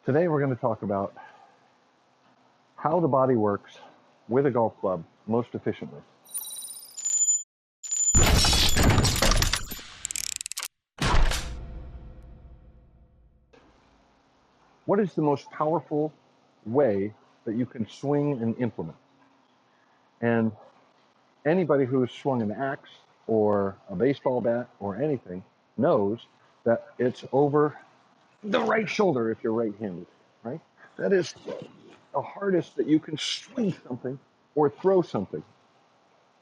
Today we're going to talk about how the body works with a golf club most efficiently. What is the most powerful way that you can swing an implement? And anybody who's swung an axe or a baseball bat or anything knows that it's over the right shoulder if you're right-handed, right? That is the hardest that you can swing something or throw something,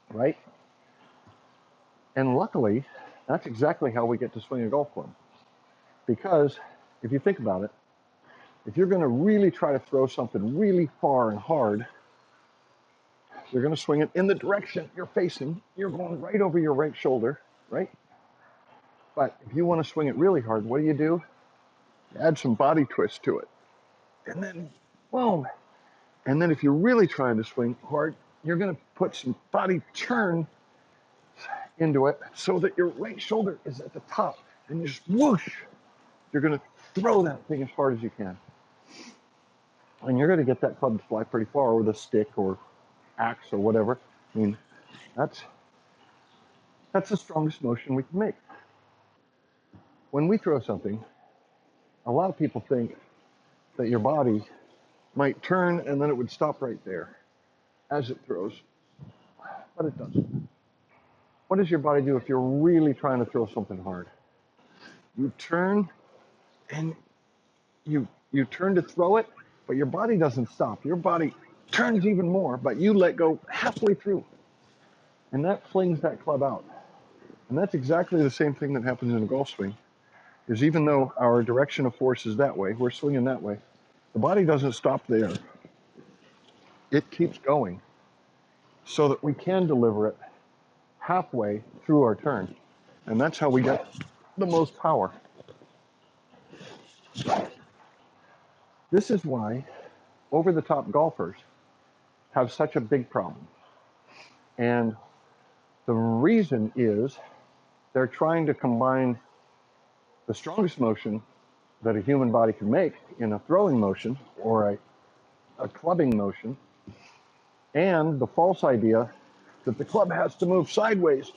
right? And luckily, that's exactly how we get to swing a golf club. Because if you think about it, if you're going to really try to throw something really far and hard, you're going to swing it in the direction you're facing. You're going right over your right shoulder, right? But if you want to swing it really hard, what do? You add some body twist to it. And then, boom. And then if you're really trying to swing hard, you're going to put some body turn into it so that your right shoulder is at the top. And you just whoosh. You're going to throw that thing as hard as you can. And you're going to get that club to fly pretty far with a stick or axe or whatever. I mean, that's the strongest motion we can make. When we throw something, a lot of people think that your body might turn and then it would stop right there as it throws, but it doesn't. What does your body do if you're really trying to throw something hard? You turn and you turn to throw it, but your body doesn't stop. Your body turns even more, but you let go halfway through. And that flings that club out. And that's exactly the same thing that happens in a golf swing, is even though our direction of force is that way, we're swinging that way, the body doesn't stop there. It keeps going so that we can deliver it halfway through our turn. And that's how we get the most power. This is why over-the-top golfers have such a big problem. And the reason is they're trying to combine the strongest motion that a human body can make in a throwing motion or a clubbing motion, and the false idea that the club has to move sideways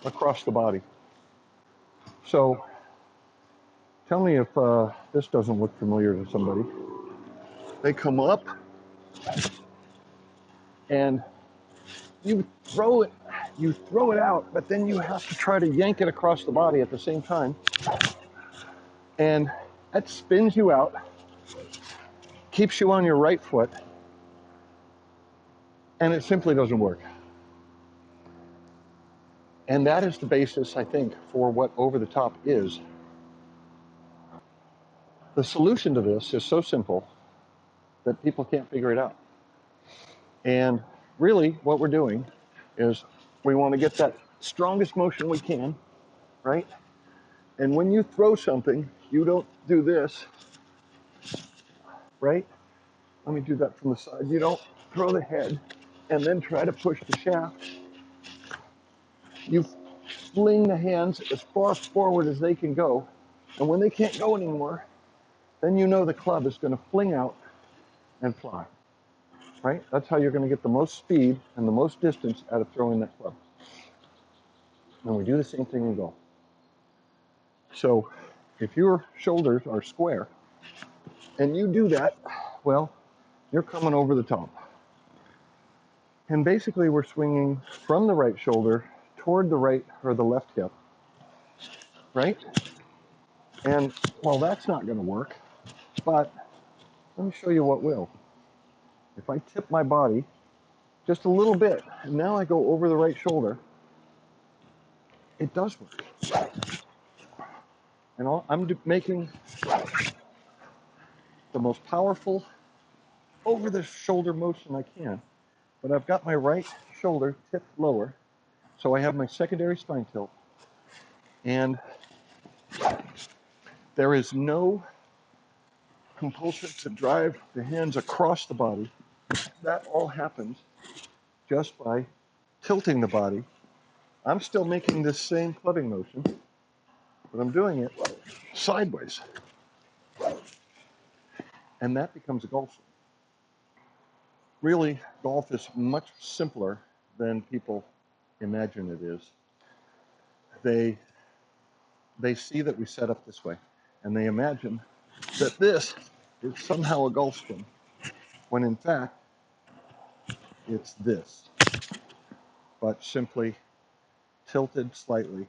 across the body. So tell me if this doesn't look familiar to somebody. They come up and you throw it out, but then you have to try to yank it across the body at the same time. And that spins you out, keeps you on your right foot, and it simply doesn't work. And that is the basis, I think, for what over the top is. The solution to this is so simple that people can't figure it out. And really what we're doing is we want to get that strongest motion we can, right? And when you throw something, you don't do this, right? Let me do that from the side. You don't throw the head and then try to push the shaft. You fling the hands as far forward as they can go. And when they can't go anymore, then you know the club is going to fling out and fly, right? That's how you're going to get the most speed and the most distance out of throwing that club. And we do the same thing in golf. So if your shoulders are square and you do that, well, you're coming over the top. And basically we're swinging from the right shoulder toward the right or the left hip, right? And well, that's not going to work, but let me show you what will. If I tip my body just a little bit, and now I go over the right shoulder, it does work. And I'm making the most powerful over the shoulder motion I can, but I've got my right shoulder tipped lower, so I have my secondary spine tilt, and there is no compulsion to drive the hands across the body. That all happens just by tilting the body. I'm still making this same clubbing motion, but I'm doing it sideways. and that becomes a golf swing. Really, golf is much simpler than people imagine it is. They see that we set up this way, and they imagine that this is somehow a golf swing, when in fact, it's this, but simply tilted slightly